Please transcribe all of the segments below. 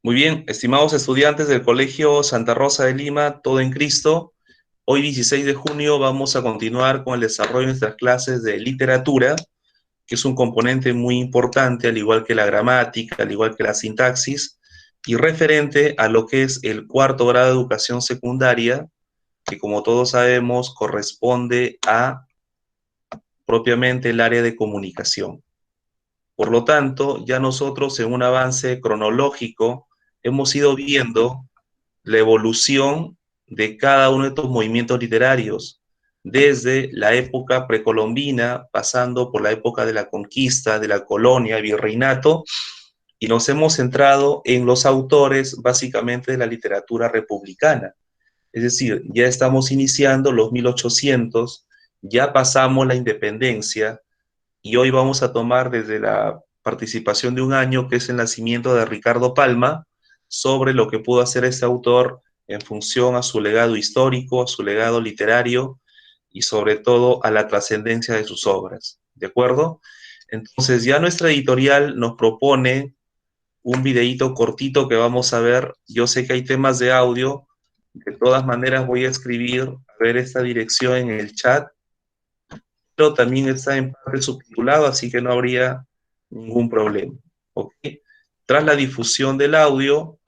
Muy bien, estimados estudiantes del Colegio Santa Rosa de Lima, todo en Cristo. Hoy 16 de junio vamos a continuar con el desarrollo de nuestras clases de literatura, que es un componente muy importante, al igual que la gramática, al igual que la sintaxis, y referente a lo que es el cuarto grado de educación secundaria, que como todos sabemos corresponde a propiamente el área de comunicación. Por lo tanto, ya nosotros en un avance cronológico hemos ido viendo la evolución de cada uno de estos movimientos literarios, desde la época precolombina, pasando por la época de la conquista, de la colonia, el virreinato, y nos hemos centrado en los autores básicamente de la literatura republicana. Es decir, ya estamos iniciando los 1800, ya pasamos la independencia, y hoy vamos a tomar desde la participación de un año, que es el nacimiento de Ricardo Palma, sobre lo que pudo hacer este autor en función a su legado histórico, a su legado literario y sobre todo a la trascendencia de sus obras. ¿De acuerdo? Entonces ya nuestra editorial nos propone un videíto cortito que vamos a ver. Yo sé que hay temas de audio, de todas maneras voy a escribir, a ver esta dirección en el chat, pero también está en parte subtitulado, así que no habría ningún problema. ¿Ok? Tras la difusión del audio,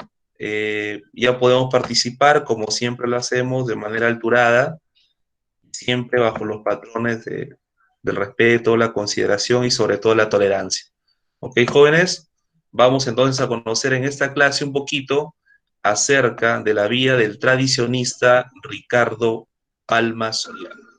ya podemos participar, como siempre lo hacemos, de manera alturada, siempre bajo los patrones del respeto, la consideración y sobre todo la tolerancia. ¿Ok, jóvenes? Vamos entonces a conocer en esta clase un poquito acerca de la vida del tradicionista Ricardo Palma Soriano.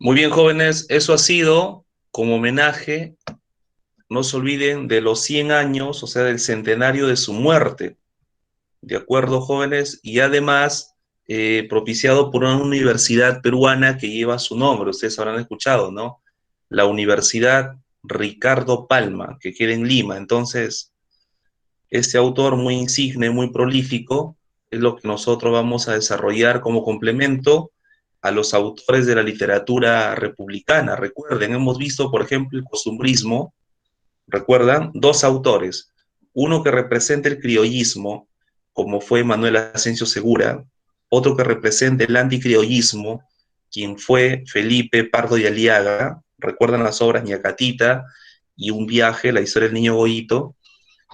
Muy bien, jóvenes, eso ha sido como homenaje, no se olviden de los 100 años, o sea, del centenario de su muerte, ¿de acuerdo, jóvenes? Y además, propiciado por una universidad peruana que lleva su nombre, ustedes habrán escuchado, ¿no? La Universidad Ricardo Palma, que queda en Lima. Entonces, este autor muy insigne, muy prolífico, es lo que nosotros vamos a desarrollar como complemento a los autores de la literatura republicana. Recuerden, hemos visto, por ejemplo, el costumbrismo, recuerdan, dos autores, uno que representa el criollismo, como fue Manuel Asensio Segura, otro que representa el anticriollismo, quien fue Felipe Pardo de Aliaga, recuerdan las obras Ñacatita y Un viaje, la historia del niño Goyito.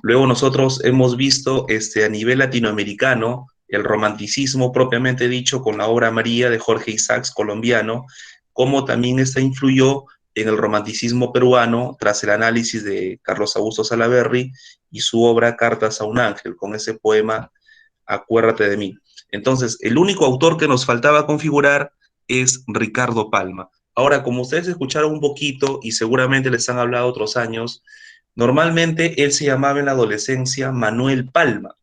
Luego nosotros hemos visto a nivel latinoamericano el romanticismo propiamente dicho con la obra María de Jorge Isaacs, colombiano, como también esta influyó en el romanticismo peruano tras el análisis de Carlos Augusto Salaverry y su obra Cartas a un ángel, con ese poema Acuérdate de mí. Entonces, el único autor que nos faltaba configurar es Ricardo Palma. Ahora, como ustedes escucharon un poquito y seguramente les han hablado otros años, normalmente él se llamaba en la adolescencia Manuel Palma,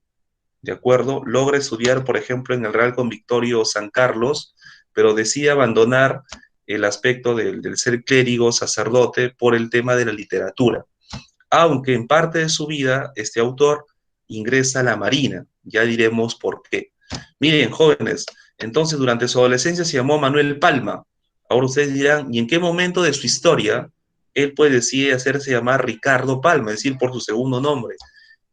¿de acuerdo? Logra estudiar, por ejemplo, en el Real Convictorio San Carlos, pero decide abandonar el aspecto del ser clérigo, sacerdote, por el tema de la literatura. Aunque en parte de su vida, este autor ingresa a la Marina, ya diremos por qué. Miren, jóvenes, entonces durante su adolescencia se llamó Manuel Palma. Ahora ustedes dirán, ¿y en qué momento de su historia él pues decide hacerse llamar Ricardo Palma, es decir, por su segundo nombre?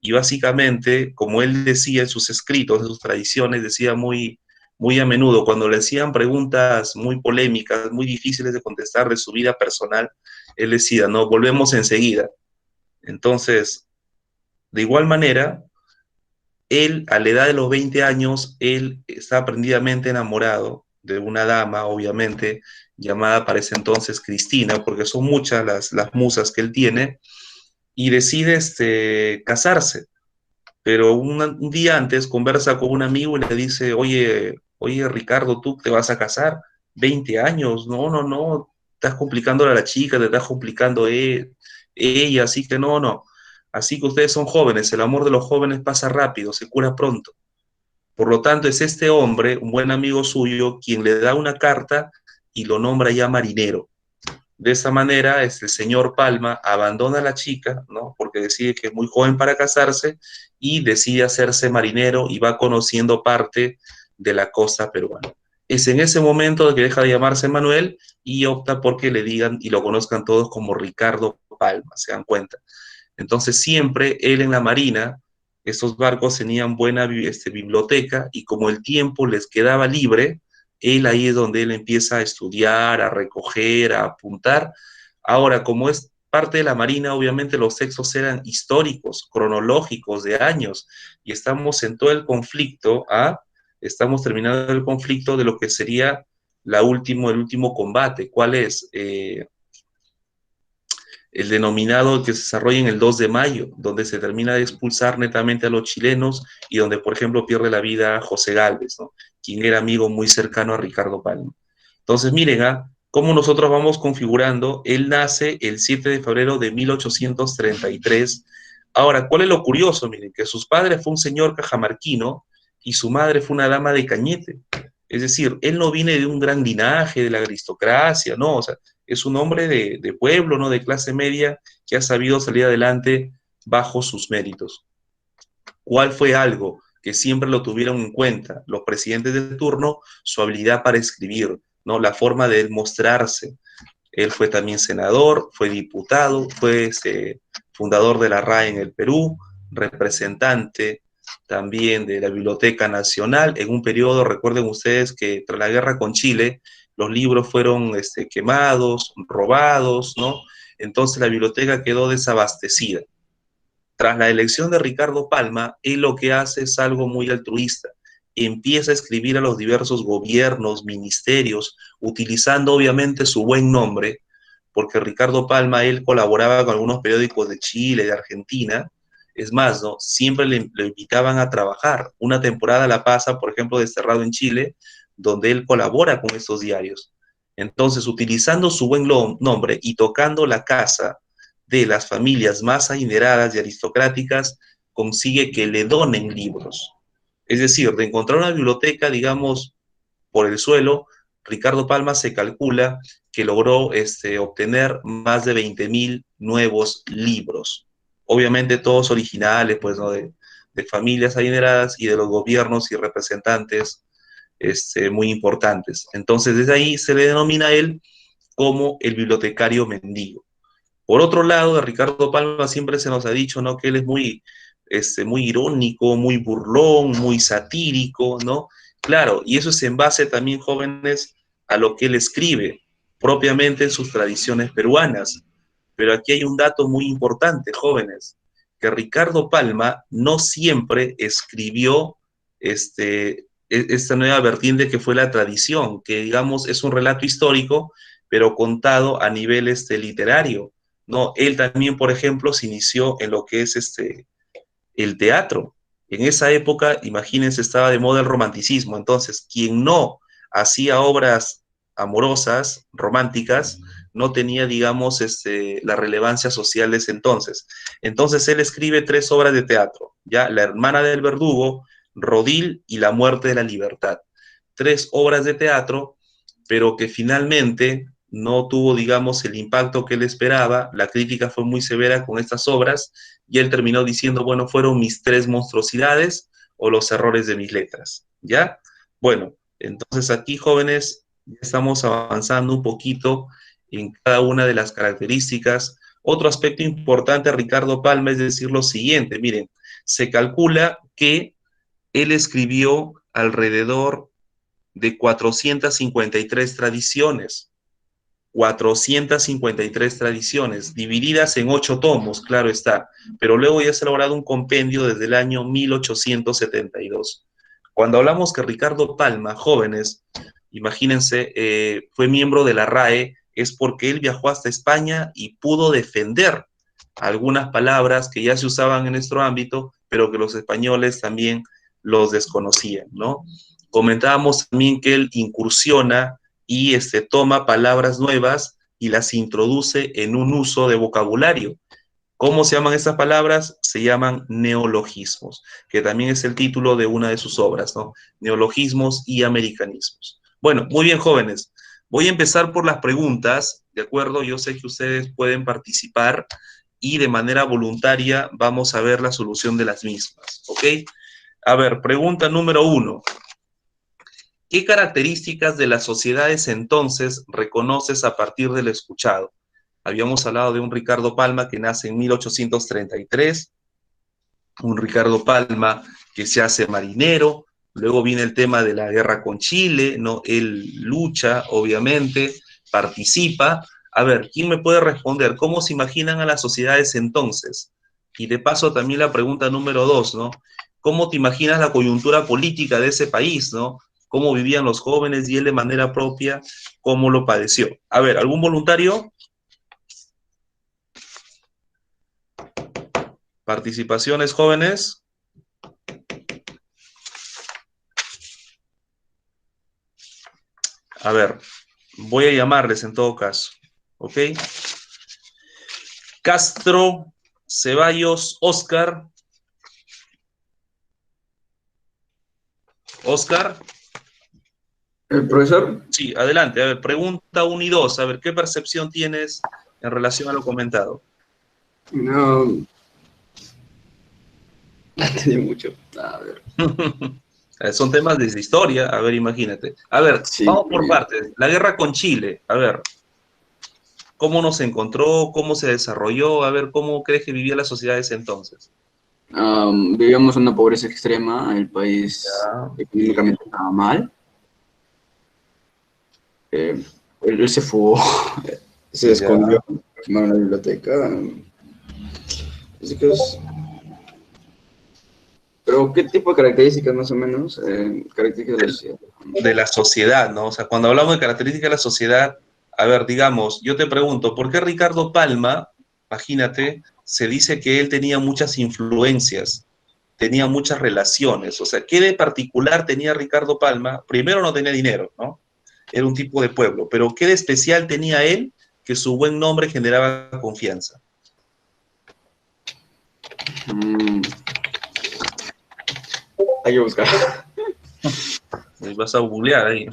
Y básicamente, como él decía en sus escritos, en sus tradiciones, decía muy a menudo, cuando le hacían preguntas muy polémicas, muy difíciles de contestar de su vida personal, él decía, no, volvemos enseguida. Entonces, de igual manera, él, a la edad de los 20 años, él está prendidamente enamorado de una dama, obviamente, llamada para ese entonces Cristina, porque son muchas las musas que él tiene, y decide casarse. Pero un día antes conversa con un amigo y le dice, oye, Ricardo, ¿tú te vas a casar? 20 años, no, estás complicando a la chica, te estás complicando ella, así que no. Así que ustedes son jóvenes, el amor de los jóvenes pasa rápido, se cura pronto. Por lo tanto, es este hombre, un buen amigo suyo, quien le da una carta y lo nombra ya marinero. De esa manera, el señor Palma abandona a la chica, ¿no? Porque decide que es muy joven para casarse y decide hacerse marinero y va conociendo parte de la costa peruana. Es en ese momento que deja de llamarse Manuel y opta por que le digan y lo conozcan todos como Ricardo Palma, ¿se dan cuenta? Entonces siempre él en la marina, estos barcos tenían buena biblioteca y como el tiempo les quedaba libre, él ahí es donde él empieza a estudiar, a recoger, a apuntar. Ahora, como es parte de la marina, obviamente los textos eran históricos, cronológicos, de años, y estamos en todo el conflicto, estamos terminando el conflicto de lo que sería el último combate. ¿Cuál es? El denominado que se desarrolla en el 2 de mayo, donde se termina de expulsar netamente a los chilenos y donde, por ejemplo, pierde la vida José Gálvez, ¿no? Quien era amigo muy cercano a Ricardo Palma. Entonces, miren, cómo nosotros vamos configurando. Él nace el 7 de febrero de 1833. Ahora, ¿cuál es lo curioso? Miren, que sus padres fue un señor cajamarquino y su madre fue una dama de Cañete. Es decir, él no viene de un gran linaje, de la aristocracia, no, o sea, es un hombre de pueblo, ¿no? De clase media que ha sabido salir adelante bajo sus méritos. ¿Cuál fue algo que siempre lo tuvieron en cuenta los presidentes de turno? Su habilidad para escribir, ¿no? La forma de mostrarse. Él fue también senador, fue diputado, fue fundador de la RAE en el Perú, representante también de la Biblioteca Nacional. En un periodo, recuerden ustedes que tras la guerra con Chile, los libros fueron quemados, robados, ¿no? Entonces la biblioteca quedó desabastecida. Tras la elección de Ricardo Palma, él lo que hace es algo muy altruista. Empieza a escribir a los diversos gobiernos, ministerios, utilizando obviamente su buen nombre, porque Ricardo Palma, él colaboraba con algunos periódicos de Chile, de Argentina. Es más, ¿no? Siempre le invitaban a trabajar. Una temporada la pasa, por ejemplo, desterrado en Chile, donde él colabora con estos diarios. Entonces, utilizando su buen nombre y tocando la casa de las familias más adineradas y aristocráticas, consigue que le donen libros. Es decir, de encontrar una biblioteca, digamos, por el suelo, Ricardo Palma se calcula que logró obtener más de 20.000 nuevos libros. Obviamente todos originales, pues, ¿no? De familias adineradas y de los gobiernos y representantes muy importantes. Entonces, desde ahí se le denomina a él como el bibliotecario mendigo. Por otro lado, de Ricardo Palma siempre se nos ha dicho, ¿no? Que él es muy irónico, muy burlón, muy satírico, ¿no? Claro, y eso es en base también, jóvenes, a lo que él escribe propiamente en sus tradiciones peruanas. Pero aquí hay un dato muy importante, jóvenes, que Ricardo Palma no siempre escribió esta nueva vertiente que fue la tradición, que digamos es un relato histórico, pero contado a nivel literario. No, él también, por ejemplo, se inició en lo que es el teatro. En esa época, imagínense, estaba de moda el romanticismo. Entonces, quien no hacía obras amorosas, románticas, no tenía, digamos, la relevancia social de ese entonces. Entonces, él escribe 3 obras de teatro, ya La hermana del verdugo, Rodil y La muerte de la libertad. 3 obras de teatro, pero que finalmente no tuvo, digamos, el impacto que él esperaba. La crítica fue muy severa con estas obras y él terminó diciendo, bueno, fueron mis 3 monstruosidades o los errores de mis letras, ¿ya? Bueno, entonces aquí, jóvenes, ya estamos avanzando un poquito en cada una de las características. Otro aspecto importante, Ricardo Palma, es decir lo siguiente, miren, se calcula que él escribió alrededor de 453 tradiciones. 453 tradiciones, divididas en 8 tomos, claro está, pero luego ya se ha elaborado un compendio desde el año 1872. Cuando hablamos que Ricardo Palma, jóvenes, imagínense, fue miembro de la RAE, es porque él viajó hasta España y pudo defender algunas palabras que ya se usaban en nuestro ámbito, pero que los españoles también los desconocían, ¿no? Comentábamos también que él incursiona y toma palabras nuevas y las introduce en un uso de vocabulario. ¿Cómo se llaman estas palabras? Se llaman neologismos, que también es el título de una de sus obras, ¿no? Neologismos y americanismos. Bueno, muy bien, jóvenes. Voy a empezar por las preguntas, ¿de acuerdo? Yo sé que ustedes pueden participar y de manera voluntaria vamos a ver la solución de las mismas, ¿ok? A ver, pregunta número 1. ¿Qué características de las sociedades entonces reconoces a partir del escuchado? Habíamos hablado de un Ricardo Palma que nace en 1833, un Ricardo Palma que se hace marinero, luego viene el tema de la guerra con Chile, ¿no? Él lucha, obviamente, participa. A ver, ¿quién me puede responder? ¿Cómo se imaginan a las sociedades entonces? Y de paso también la pregunta número 2, ¿no? ¿Cómo te imaginas la coyuntura política de ese país, ¿no? ¿Cómo vivían los jóvenes y él de manera propia, cómo lo padeció? A ver, ¿algún voluntario? ¿Participaciones, jóvenes? A ver, voy a llamarles en todo caso, ¿ok? Castro, Ceballos, Oscar. Oscar. ¿El profesor? Sí, adelante. A ver, pregunta 1 y 2. A ver, ¿qué percepción tienes en relación a lo comentado? No, no tenía mucho. A ver. Son temas de historia. A ver, imagínate. A ver, Sí, vamos por partes. La guerra con Chile. A ver, ¿cómo nos encontró? ¿Cómo se desarrolló? A ver, ¿cómo crees que vivían las sociedades entonces? vivíamos una pobreza extrema, el país Ya, bien. económicamente estaba mal. Él se fugó, se Ya. escondió, quemaron la biblioteca. Así que pero, ¿qué tipo de características más o menos? Características de la sociedad. De la sociedad, ¿no? O sea, cuando hablamos de características de la sociedad, a ver, digamos, yo te pregunto, ¿por qué Ricardo Palma, imagínate, se dice que él tenía muchas influencias, tenía muchas relaciones? O sea, ¿qué de particular tenía Ricardo Palma? Primero no tenía dinero, ¿no? Era un tipo de pueblo. Pero ¿qué de especial tenía él? Que su buen nombre generaba confianza. Hay que buscar. Vas a googlear ahí.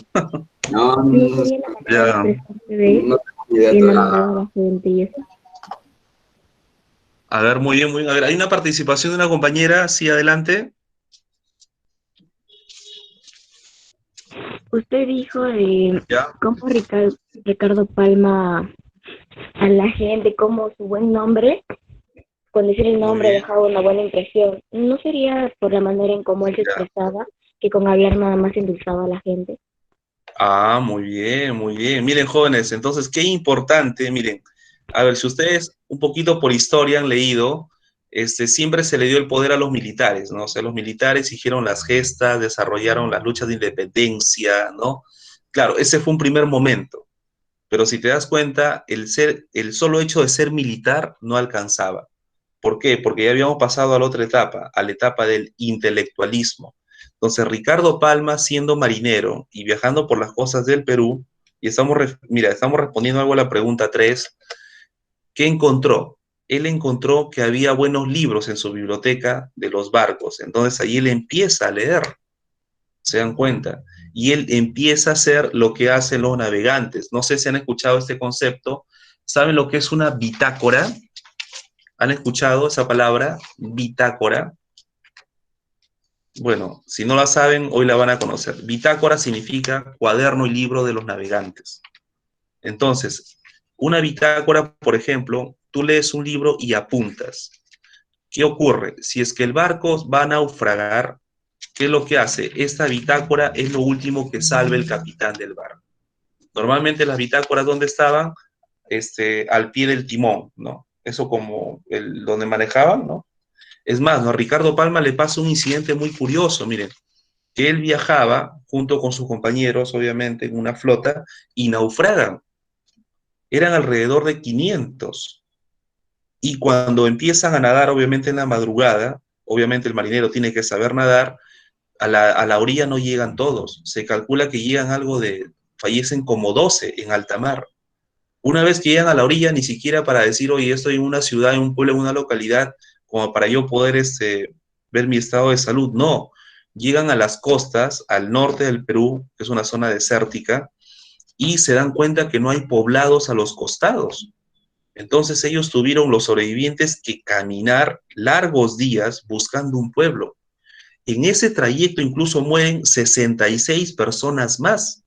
No, ¿No no, sería la manera de Ya. expresarse de él, no tengo idea todavía. enamorado a la gente y eso? A ver, muy bien, muy bien. A ver, hay una participación de una compañera, sí, adelante. Usted dijo de Ya. cómo Ricardo Palma a la gente, como su buen nombre, con decir el Muy nombre bien. dejaba una buena impresión. ¿No sería por la manera en cómo él se Ya. expresaba, que con hablar nada más endulzaba a la gente? Ah, muy bien, muy bien. Miren, jóvenes, entonces, qué importante, miren, a ver, si ustedes un poquito por historia han leído, siempre se le dio el poder a los militares, ¿no? O sea, los militares hicieron las gestas, desarrollaron las luchas de independencia, ¿no? Claro, ese fue un primer momento, pero si te das cuenta, el solo hecho de ser militar no alcanzaba. ¿Por qué? Porque ya habíamos pasado a la otra etapa, a la etapa del intelectualismo. Entonces, Ricardo Palma, siendo marinero y viajando por las costas del Perú, y mira, estamos respondiendo algo a la pregunta 3. ¿Qué encontró? Él encontró que había buenos libros en su biblioteca de los barcos. Entonces, ahí él empieza a leer, se dan cuenta, y él empieza a hacer lo que hacen los navegantes. No sé si han escuchado este concepto. ¿Saben lo que es una bitácora? ¿Han escuchado esa palabra, bitácora? Bueno, si no la saben, hoy la van a conocer. Bitácora significa cuaderno y libro de los navegantes. Entonces, una bitácora, por ejemplo, tú lees un libro y apuntas. ¿Qué ocurre? Si es que el barco va a naufragar, ¿qué es lo que hace? Esta bitácora es lo último que salve el capitán del barco. Normalmente las bitácoras, ¿dónde estaban? Al pie del timón, ¿no? Eso como donde manejaban, ¿no? Es más, ¿no? A Ricardo Palma le pasa un incidente muy curioso, miren, que él viajaba junto con sus compañeros, obviamente, en una flota, y naufragan. Eran alrededor de 500. Y cuando empiezan a nadar, obviamente en la madrugada, obviamente el marinero tiene que saber nadar, a la orilla no llegan todos. Se calcula que llegan fallecen como 12 en alta mar. Una vez que llegan a la orilla, ni siquiera para decir, oye, estoy en una ciudad, en un pueblo, en una localidad, como para yo poder ver mi estado de salud. No, llegan a las costas, al norte del Perú, que es una zona desértica, y se dan cuenta que no hay poblados a los costados. Entonces ellos tuvieron, los sobrevivientes, que caminar largos días buscando un pueblo. En ese trayecto incluso mueren 66 personas más.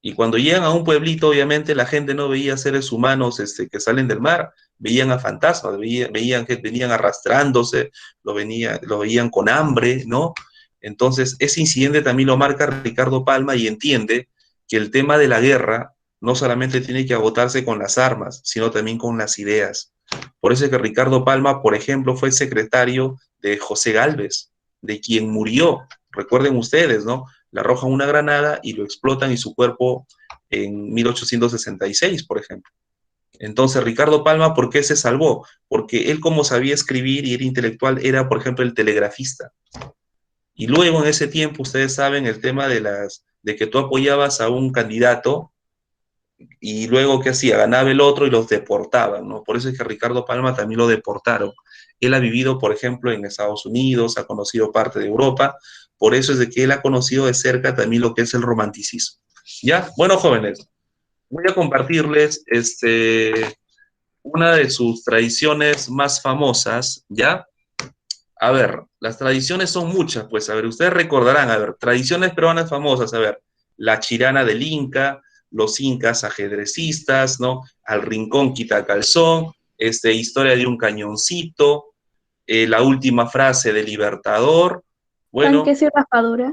Y cuando llegan a un pueblito, obviamente la gente no veía seres humanos que salen del mar, veían a fantasmas, veían que venían arrastrándose, lo veían con hambre, ¿no? Entonces, ese incidente también lo marca Ricardo Palma y entiende que el tema de la guerra no solamente tiene que agotarse con las armas, sino también con las ideas. Por eso es que Ricardo Palma, por ejemplo, fue secretario de José Gálvez, de quien murió, recuerden ustedes, ¿no? Le arrojan una granada y lo explotan y su cuerpo en 1866, por ejemplo. Entonces, Ricardo Palma, ¿por qué se salvó? Porque él, como sabía escribir y era intelectual, era, por ejemplo, el telegrafista. Y luego, en ese tiempo, ustedes saben el tema de que tú apoyabas a un candidato y luego, ¿qué hacía? Ganaba el otro y los deportaban, ¿no? Por eso es que a Ricardo Palma también lo deportaron. Él ha vivido, por ejemplo, en Estados Unidos, ha conocido parte de Europa, por eso es de que él ha conocido de cerca también lo que es el romanticismo. ¿Ya? Bueno, jóvenes, voy a compartirles una de sus tradiciones más famosas, ¿ya? A ver, las tradiciones son muchas, pues, a ver, ustedes recordarán, a ver, tradiciones peruanas famosas, a ver, la chirana del Inca, los incas ajedrecistas, ¿no? Al rincón quita calzón, historia de un cañoncito, la última frase del Libertador, bueno, Tanques y raspadura.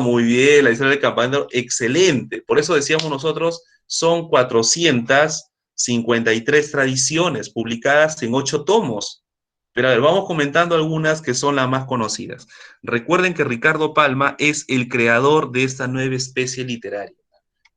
muy bien, la historia del campamento, excelente, por eso decíamos nosotros, son 453 tradiciones publicadas en 8 tomos. Pero a ver, vamos comentando algunas que son las más conocidas. Recuerden que Ricardo Palma es el creador de esta nueva especie literaria,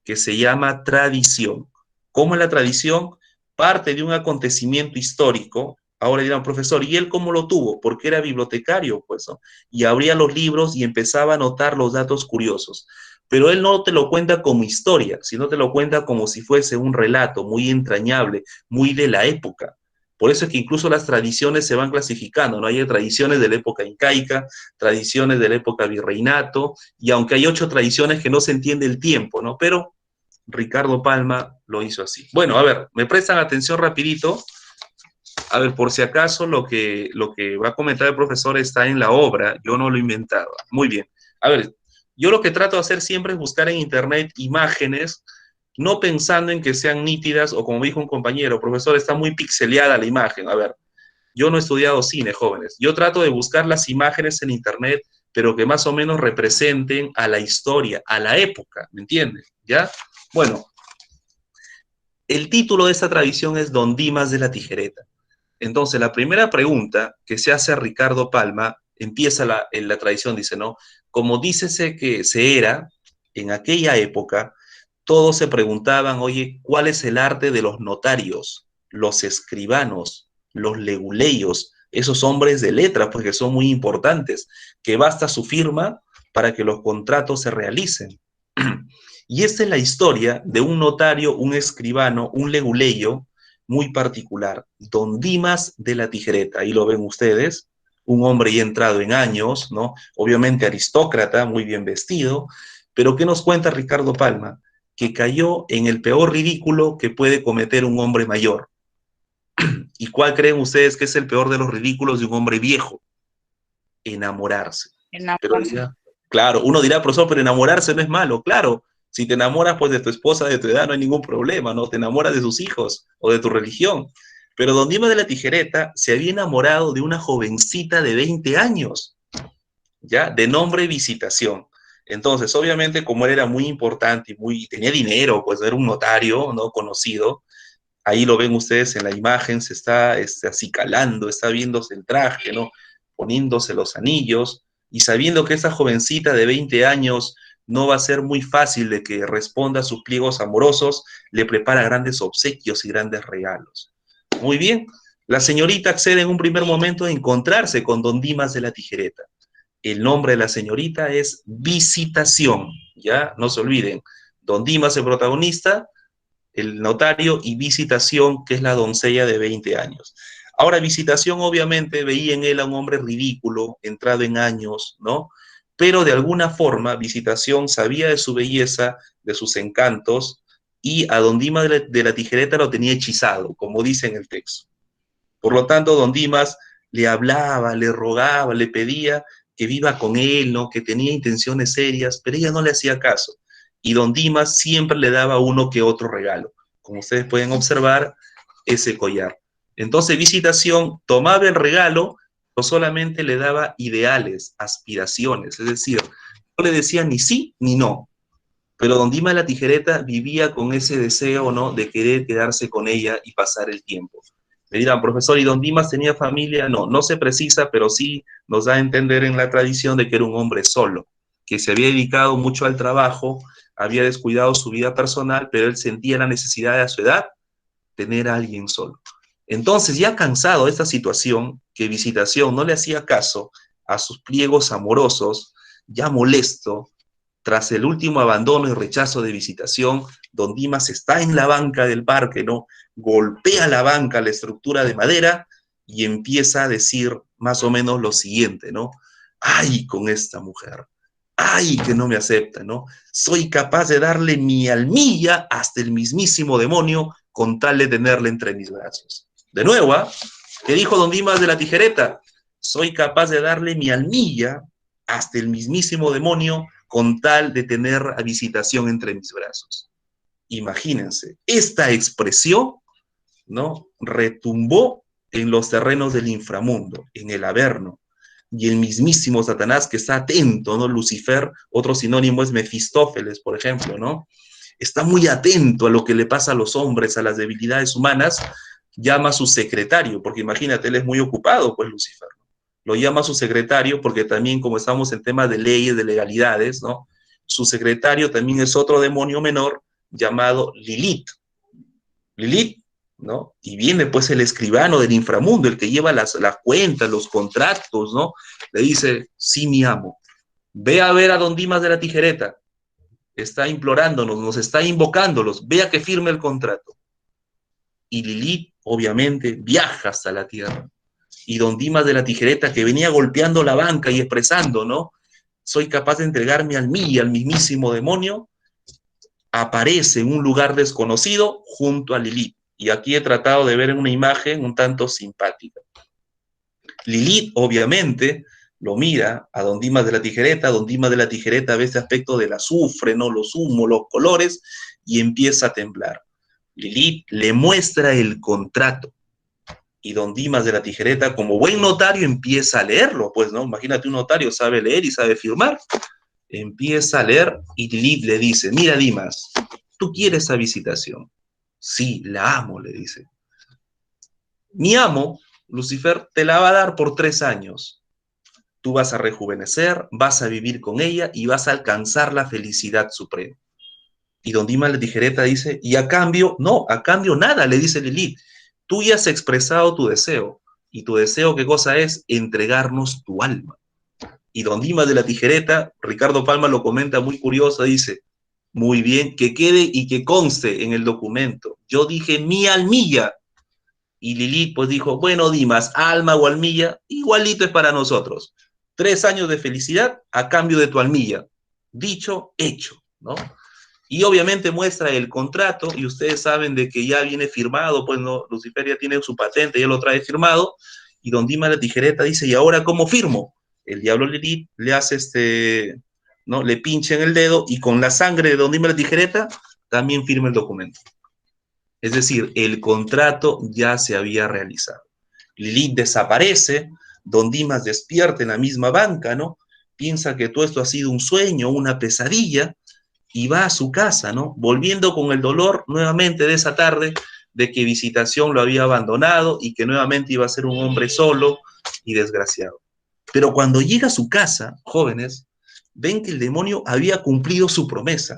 que se llama tradición. ¿Cómo es la tradición? Parte de un acontecimiento histórico. Ahora dirán, profesor, ¿y él cómo lo tuvo? Porque era bibliotecario, pues, ¿no? Y abría los libros y empezaba a anotar los datos curiosos. pero él no te lo cuenta como historia, sino te lo cuenta como si fuese un relato muy entrañable, muy de la época. Por eso es que incluso las tradiciones se van clasificando, ¿no? Hay tradiciones de la época incaica, tradiciones de la época virreinato, y aunque hay 8 tradiciones que no se entiende el tiempo, ¿no? Pero Ricardo Palma lo hizo así. Bueno, a ver, me prestan atención rapidito. A ver, por si acaso lo que va a comentar el profesor está en la obra, yo no lo he inventado. Muy bien. A ver, yo lo que trato de hacer siempre es buscar en internet imágenes, no pensando en que sean nítidas o como dijo un compañero, profesor, está muy pixeleada la imagen. A ver, yo no he estudiado cine, jóvenes. Yo trato de buscar las imágenes en internet, pero que más o menos representen a la historia, a la época, ¿me entienden? ¿Ya? Bueno, el título de esta tradición es Don Dimas de la Tijereta. Entonces, la primera pregunta que se hace a Ricardo Palma, empieza en la tradición, dice, ¿no? Como dícese que se era, en aquella época, todos se preguntaban, oye, ¿cuál es el arte de los notarios, los escribanos, los leguleyos, esos hombres de letra, porque son muy importantes, que basta su firma para que los contratos se realicen? Y esta es la historia de un notario, un escribano, un leguleyo, muy particular, don Dimas de la Tijereta, ahí lo ven ustedes, un hombre ya entrado en años, ¿no? Obviamente aristócrata, muy bien vestido, pero ¿qué nos cuenta Ricardo Palma? Que cayó en el peor ridículo que puede cometer un hombre mayor. ¿Y cuál creen ustedes que es el peor de los ridículos de un hombre viejo? Enamorarse. Pero Enamorarse. dirá, claro, uno dirá, profesor, pero enamorarse no es malo, claro. Si te enamoras pues de tu esposa de tu edad no hay ningún problema, ¿no? Te enamoras de sus hijos o de tu religión. Pero don Dimas de la Tijereta se había enamorado de una jovencita de 20 años, ¿ya? De nombre Visitación. Entonces, obviamente, como él era muy importante y tenía dinero, pues era un notario, ¿no? Conocido, ahí lo ven ustedes en la imagen, se está acicalando, está viéndose el traje, ¿no? Poniéndose los anillos y sabiendo que esa jovencita de 20 años no va a ser muy fácil de que responda a sus pliegos amorosos, le prepara grandes obsequios y grandes regalos. Muy bien, la señorita accede en un primer momento a encontrarse con don Dimas de la Tijereta. El nombre de la señorita es Visitación, ¿ya? No se olviden, don Dimas el protagonista, el notario, y Visitación, que es la doncella de 20 años. Ahora, Visitación obviamente veía en él a un hombre ridículo, entrado en años, ¿no? Pero de alguna forma, Visitación sabía de su belleza, de sus encantos, y a don Dimas de la Tijereta lo tenía hechizado, como dice en el texto. Por lo tanto, don Dimas le hablaba, le rogaba, le pedía que viva con él, ¿no? Que tenía intenciones serias, pero ella no le hacía caso. Y don Dimas siempre le daba uno que otro regalo. Como ustedes pueden observar, ese collar. Entonces, Visitación tomaba el regalo, no solamente le daba ideales, aspiraciones, es decir, no le decía ni sí ni no. Pero don Dimas la Tijereta vivía con ese deseo, ¿no? De querer quedarse con ella y pasar el tiempo. Me dirán, profesor, ¿y don Dimas tenía familia? No, no se precisa, pero sí nos da a entender en la tradición de que era un hombre solo, que se había dedicado mucho al trabajo, había descuidado su vida personal, pero él sentía la necesidad de a su edad tener a alguien solo. Entonces, ya cansado de esta situación, que Visitación no le hacía caso a sus pliegos amorosos, ya molesto, tras el último abandono y rechazo de Visitación, don Dimas está en la banca del parque, ¿no? Golpea la banca, la estructura de madera, y empieza a decir más o menos lo siguiente, ¿no? ¡Ay, con esta mujer! ¡Ay, que no me acepta!, ¿no? Soy capaz de darle mi almilla hasta el mismísimo demonio con tal de tenerle entre mis brazos. De nuevo, ¿ah? ¿Qué dijo don Dimas de la Tijereta? Soy capaz de darle mi almilla hasta el mismísimo demonio con tal de tener a Visitación entre mis brazos. Imagínense, esta expresión, ¿no? Retumbó en los terrenos del inframundo, en el Averno, y el mismísimo Satanás, que está atento, ¿no? Lucifer, otro sinónimo es Mefistófeles, por ejemplo, ¿no? Está muy atento a lo que le pasa a los hombres, a las debilidades humanas, llama a su secretario, porque imagínate, él es muy ocupado, pues Lucifer. Lo llama a su secretario porque también, como estamos en temas de leyes, de legalidades, ¿no? Su secretario también es otro demonio menor llamado Lilith. Lilith, ¿no? Y viene pues el escribano del inframundo, el que lleva las cuentas, los contratos, ¿no? Le dice, sí, mi amo, ve a ver a don Dimas de la Tijereta. está implorándonos, nos está invocándolos, vea que firme el contrato. Y Lilith, obviamente, viaja hasta la tierra. Y don Dimas de la Tijereta, que venía golpeando la banca y expresando, ¿no? Soy capaz de entregarme al mismísimo demonio, aparece en un lugar desconocido junto a Lilith. Y aquí he tratado de ver una imagen un tanto simpática. Lilith, obviamente, lo mira a don Dimas de la Tijereta. Don Dimas de la Tijereta ve este aspecto del azufre, ¿no? Los humos, los colores, y empieza a temblar. Lilith le muestra el contrato. Y don Dimas de la Tijereta, como buen notario, empieza a leerlo, pues, ¿no? Imagínate, un notario sabe leer y sabe firmar. Empieza a leer y Lilith le dice, mira, Dimas, ¿tú quieres esa visitación? Sí, la amo, le dice. Mi amo, Lucifer, te la va a dar por 3 años. Tú vas a rejuvenecer, vas a vivir con ella y vas a alcanzar la felicidad suprema. Y don Dimas de la Tijereta dice, y a cambio, no, a cambio nada, le dice Lilith. Tú ya has expresado tu deseo. ¿Y tu deseo qué cosa es? Entregarnos tu alma. Y don Dimas de la Tijereta, Ricardo Palma lo comenta muy curioso, dice, muy bien, que quede y que conste en el documento. Yo dije mi almilla. Y Lilith pues dijo, bueno, Dimas, alma o almilla, igualito es para nosotros. 3 años de felicidad a cambio de tu almilla. Dicho, hecho, ¿no? Y obviamente muestra el contrato, y ustedes saben de que ya viene firmado, pues no, Lucifer ya tiene su patente, ya lo trae firmado, y don Dimas la Tijereta dice, ¿y ahora cómo firmo? El diablo Lilith le hace ¿no? Le pincha en el dedo, y con la sangre de don Dimas la Tijereta también firma el documento. Es decir, el contrato ya se había realizado. Lilith desaparece, don Dimas despierta en la misma banca, ¿no? Piensa que todo esto ha sido un sueño, una pesadilla, y va a su casa, ¿no? Volviendo con el dolor nuevamente de esa tarde de que Visitación lo había abandonado y que nuevamente iba a ser un hombre solo y desgraciado. Pero cuando llega a su casa, jóvenes, ven que el demonio había cumplido su promesa,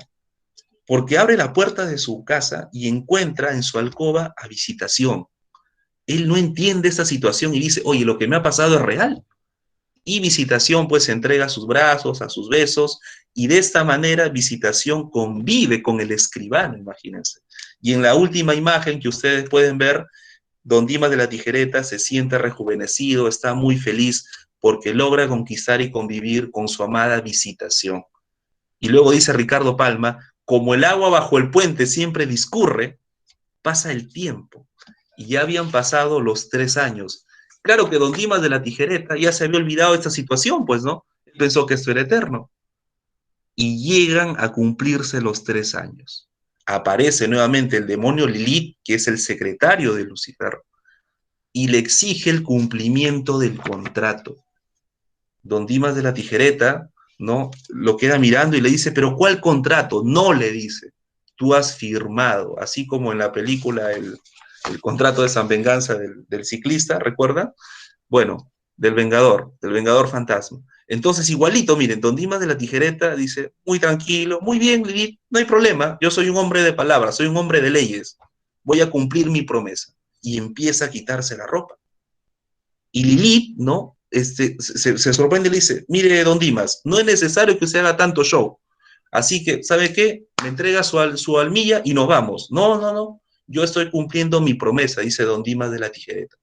porque abre la puerta de su casa y encuentra en su alcoba a Visitación. Él no entiende esta situación y dice, oye, lo que me ha pasado es real. Y Visitación pues se entrega a sus brazos, a sus besos, y de esta manera Visitación convive con el escribano, imagínense. Y en la última imagen que ustedes pueden ver, don Dimas de la Tijereta se siente rejuvenecido, está muy feliz porque logra conquistar y convivir con su amada Visitación. Y luego dice Ricardo Palma, como el agua bajo el puente siempre discurre, pasa el tiempo. Y ya habían pasado los 3 años. Claro que don Dimas de la Tijereta ya se había olvidado de esta situación, pues, ¿no? Pensó que esto era eterno. Y llegan a cumplirse los 3 años. Aparece nuevamente el demonio Lilith, que es el secretario de Lucifer, y le exige el cumplimiento del contrato. Don Dimas de la Tijereta, ¿no? Lo queda mirando y le dice, ¿pero cuál contrato? No, le dice, tú has firmado, así como en la película el contrato de San Venganza del ciclista, ¿recuerda? Bueno, del Vengador Fantasma. Entonces, igualito, miren, don Dimas de la Tijereta dice, muy tranquilo, muy bien, Lilith, no hay problema, yo soy un hombre de palabras, soy un hombre de leyes, voy a cumplir mi promesa. Y empieza a quitarse la ropa. Y Lilith, ¿no? Se sorprende y le dice, mire, don Dimas, no es necesario que usted haga tanto show. Así que, ¿sabe qué? Me entrega su almilla y nos vamos. No, no, no, yo estoy cumpliendo mi promesa, dice don Dimas de la Tijereta.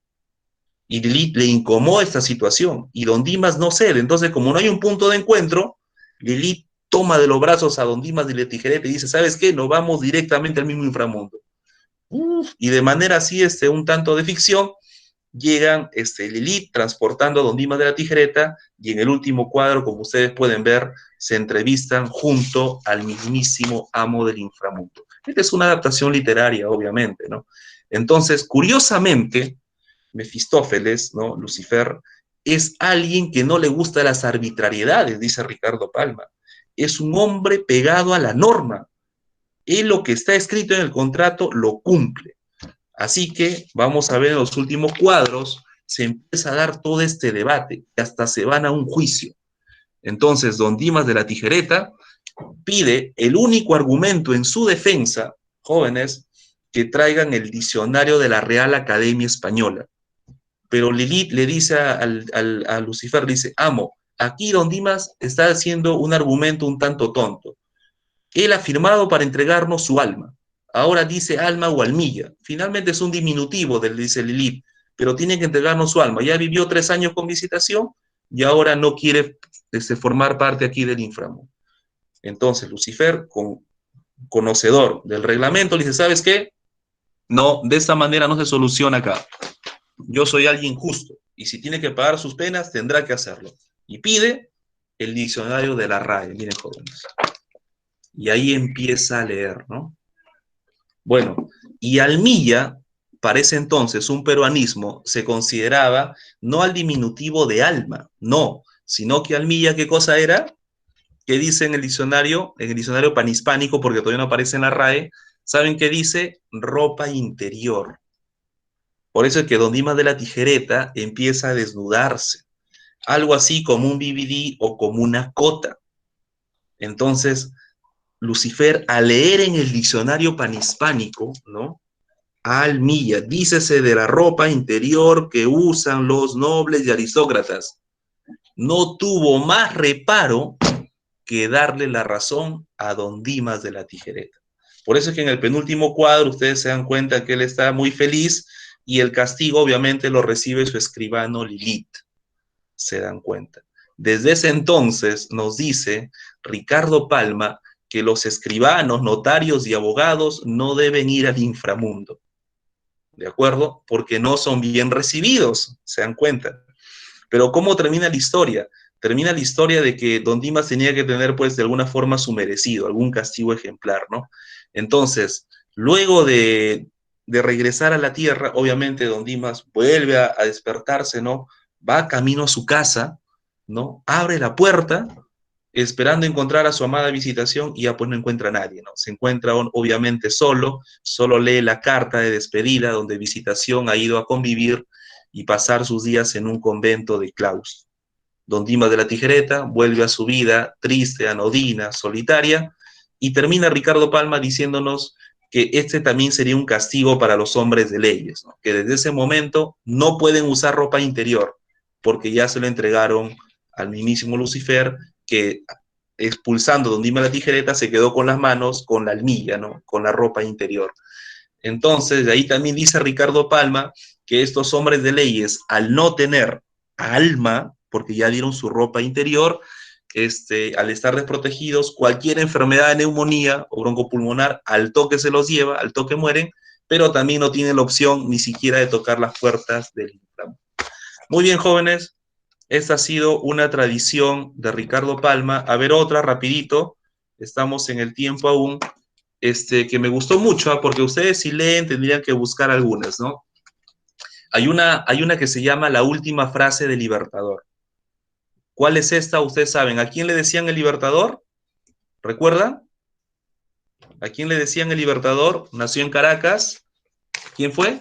Y Lilith le incomoda esta situación, y don Dimas no cede. Entonces, como no hay un punto de encuentro, Lilith toma de los brazos a don Dimas de la Tijereta y dice, ¿sabes qué? Nos vamos directamente al mismo inframundo. Y de manera así, un tanto de ficción, llegan Lilith transportando a don Dimas de la Tijereta, y en el último cuadro, como ustedes pueden ver, se entrevistan junto al mismísimo amo del inframundo. Esta es una adaptación literaria, obviamente, ¿no? Entonces, curiosamente, Mefistófeles, ¿no? Lucifer, es alguien que no le gusta las arbitrariedades, dice Ricardo Palma. Es un hombre pegado a la norma. Él lo que está escrito en el contrato lo cumple. Así que vamos a ver en los últimos cuadros, se empieza a dar todo este debate, y hasta se van a un juicio. Entonces, don Dimas de la Tijereta pide el único argumento en su defensa, jóvenes, que traigan el diccionario de la Real Academia Española. Pero Lilith le dice a Lucifer, dice, amo, aquí don Dimas está haciendo un argumento un tanto tonto. Él ha firmado para entregarnos su alma. Ahora dice alma o almilla. Finalmente es un diminutivo del dice Lilith, pero tiene que entregarnos su alma. Ya vivió 3 años con visitación y ahora no quiere formar parte aquí del inframundo. Entonces Lucifer, conocedor del reglamento, le dice, ¿sabes qué? No, de esta manera no se soluciona acá. Yo soy alguien justo y si tiene que pagar sus penas, tendrá que hacerlo. Y pide el diccionario de la RAE, miren jóvenes. Y ahí empieza a leer, ¿no? Bueno, y almilla, para ese entonces, un peruanismo, se consideraba no al diminutivo de alma, no, sino que almilla, ¿qué cosa era? ¿Qué dice en el diccionario panhispánico, porque todavía no aparece en la RAE? ¿Saben qué dice? Ropa interior. Por eso es que Don Dimas de la Tijereta empieza a desnudarse, algo así como un BBD o como una cota. Entonces, Lucifer, al leer en el diccionario panhispánico, ¿no? Almilla, dícese de la ropa interior que usan los nobles y aristócratas. No tuvo más reparo que darle la razón a Don Dimas de la Tijereta. Por eso es que en el penúltimo cuadro ustedes se dan cuenta que él está muy feliz y el castigo obviamente lo recibe su escribano Lilith. Se dan cuenta. Desde ese entonces nos dice Ricardo Palma que los escribanos, notarios y abogados no deben ir al inframundo. ¿De acuerdo? Porque no son bien recibidos, se dan cuenta. Pero ¿cómo termina la historia? Termina la historia de que Don Dimas tenía que tener, pues, de alguna forma su merecido, algún castigo ejemplar, ¿no? Entonces, luego de regresar a la tierra, obviamente Don Dimas vuelve a despertarse, ¿no? Va camino a su casa, ¿no? Abre la puerta, esperando encontrar a su amada visitación y ya pues no encuentra a nadie, ¿no? Se encuentra obviamente solo lee la carta de despedida donde visitación ha ido a convivir y pasar sus días en un convento de claustro. Don Dimas de la Tijereta vuelve a su vida triste, anodina, solitaria, y termina Ricardo Palma diciéndonos que este también sería un castigo para los hombres de leyes, ¿no? Que desde ese momento no pueden usar ropa interior, porque ya se lo entregaron al mismísimo Lucifer, que expulsando Don Dimas de la Tijereta se quedó con las manos, con la almilla, ¿no? Con la ropa interior. Entonces, de ahí también dice Ricardo Palma que estos hombres de leyes, al no tener alma, porque ya dieron su ropa interior, al estar desprotegidos, cualquier enfermedad de neumonía o broncopulmonar, al toque se los lleva, al toque mueren, pero también no tienen la opción ni siquiera de tocar las puertas del inframundo. Muy bien, jóvenes, esta ha sido una tradición de Ricardo Palma. A ver, otra, rapidito, estamos en el tiempo aún, que me gustó mucho, porque ustedes si leen tendrían que buscar algunas, ¿no? Hay una que se llama La última frase del Libertador. ¿Cuál es esta? Ustedes saben. ¿A quién le decían el Libertador? ¿Recuerdan? ¿A quién le decían el Libertador? Nació en Caracas. ¿Quién fue?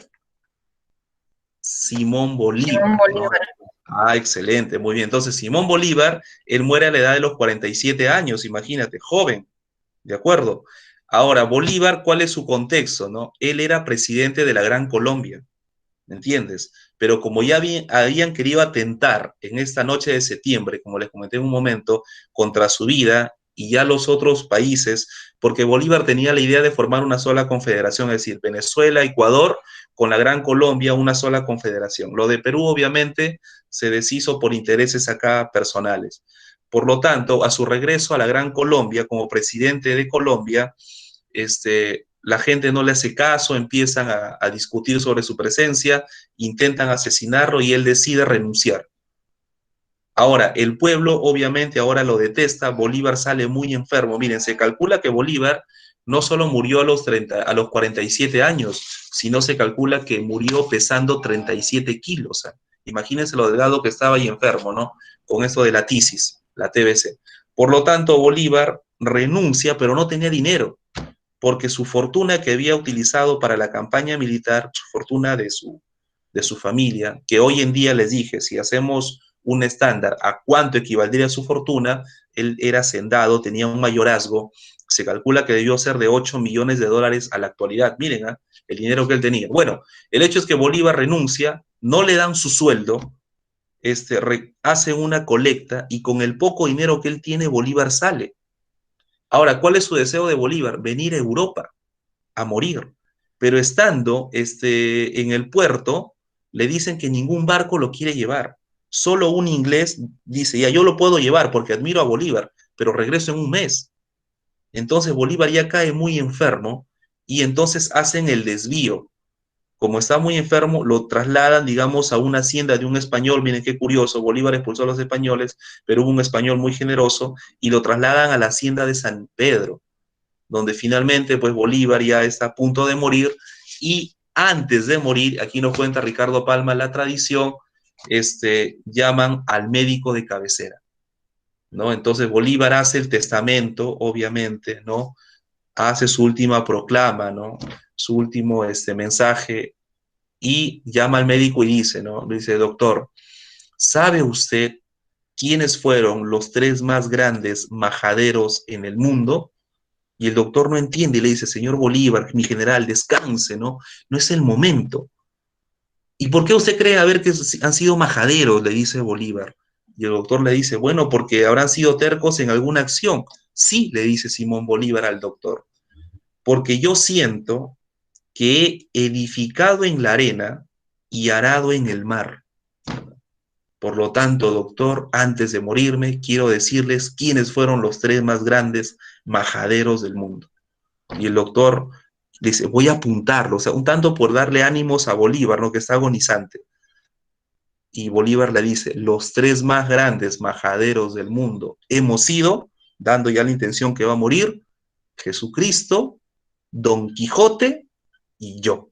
Simón Bolívar. Simón Bolívar. ¿No? Ah, excelente, muy bien. Entonces, Simón Bolívar, él muere a la edad de los 47 años, imagínate, joven, ¿de acuerdo? Ahora, Bolívar, ¿cuál es su contexto, no? Él era presidente de la Gran Colombia, ¿me entiendes? Pero como ya habían querido atentar en esta noche de septiembre, como les comenté en un momento, contra su vida y ya los otros países, porque Bolívar tenía la idea de formar una sola confederación, es decir, Venezuela, Ecuador, con la Gran Colombia, una sola confederación. Lo de Perú, obviamente, se deshizo por intereses acá personales. Por lo tanto, a su regreso a la Gran Colombia, como presidente de Colombia, la gente no le hace caso, empiezan a discutir sobre su presencia, intentan asesinarlo y él decide renunciar. Ahora, el pueblo obviamente ahora lo detesta, Bolívar sale muy enfermo. Miren, se calcula que Bolívar no solo murió a los 47 años, sino se calcula que murió pesando 37 kilos. Imagínense lo delgado que estaba y enfermo, ¿no? Con esto de la tisis, la TBC. Por lo tanto, Bolívar renuncia, pero no tenía dinero, porque su fortuna que había utilizado para la campaña militar, su fortuna de su familia, que hoy en día les dije, si hacemos un estándar a cuánto equivaldría su fortuna, él era hacendado, tenía un mayorazgo, se calcula que debió ser de 8 millones de dólares a la actualidad. Miren, el dinero que él tenía. Bueno, el hecho es que Bolívar renuncia, no le dan su sueldo, hace una colecta y con el poco dinero que él tiene, Bolívar sale. Ahora, ¿cuál es su deseo de Bolívar? Venir a Europa a morir. Pero estando en el puerto, le dicen que ningún barco lo quiere llevar. Solo un inglés dice, ya yo lo puedo llevar porque admiro a Bolívar, pero regreso en un mes. Entonces Bolívar ya cae muy enfermo y entonces hacen el desvío. Como está muy enfermo, lo trasladan, digamos, a una hacienda de un español. Miren qué curioso, Bolívar expulsó a los españoles, pero hubo un español muy generoso y lo trasladan a la hacienda de San Pedro, donde finalmente pues Bolívar ya está a punto de morir y antes de morir, aquí nos cuenta Ricardo Palma la tradición, llaman al médico de cabecera, ¿no? Entonces Bolívar hace el testamento, obviamente, ¿no? Hace su última proclama, ¿no? Su último mensaje y llama al médico y dice, ¿no? Dice, doctor, ¿sabe usted quiénes fueron los tres más grandes majaderos en el mundo? Y el doctor no entiende y le dice, señor Bolívar, mi general, descanse, ¿no? No es el momento. ¿Y por qué usted cree haber que han sido majaderos? Le dice Bolívar. Y el doctor le dice, bueno, porque habrán sido tercos en alguna acción. Sí, le dice Simón Bolívar al doctor, porque yo siento que he edificado en la arena y arado en el mar. Por lo tanto, doctor, antes de morirme, quiero decirles quiénes fueron los tres más grandes majaderos del mundo. Y el doctor dice, voy a apuntarlo, o sea, un tanto por darle ánimos a Bolívar, ¿no? Que está agonizante. Y Bolívar le dice, los tres más grandes majaderos del mundo hemos sido, dando ya la intención que va a morir, Jesucristo, Don Quijote y yo.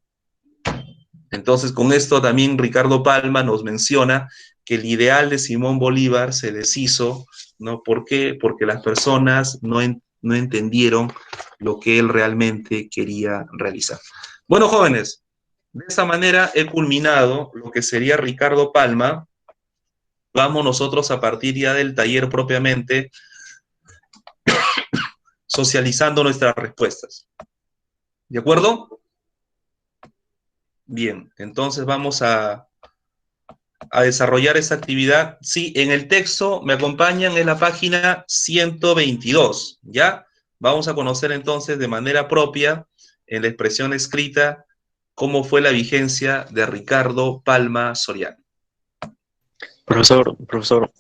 Entonces, con esto también Ricardo Palma nos menciona que el ideal de Simón Bolívar se deshizo, ¿no? ¿Por qué? Porque las personas no entendieron lo que él realmente quería realizar. Bueno, jóvenes, de esta manera he culminado lo que sería Ricardo Palma. Vamos nosotros a partir ya del taller propiamente, socializando nuestras respuestas. ¿De acuerdo? Bien, entonces vamos a desarrollar esa actividad. Sí, en el texto me acompañan en la página 122, ¿ya? Vamos a conocer entonces de manera propia, en la expresión escrita, cómo fue la vigencia de Ricardo Palma Soriano. Profesor,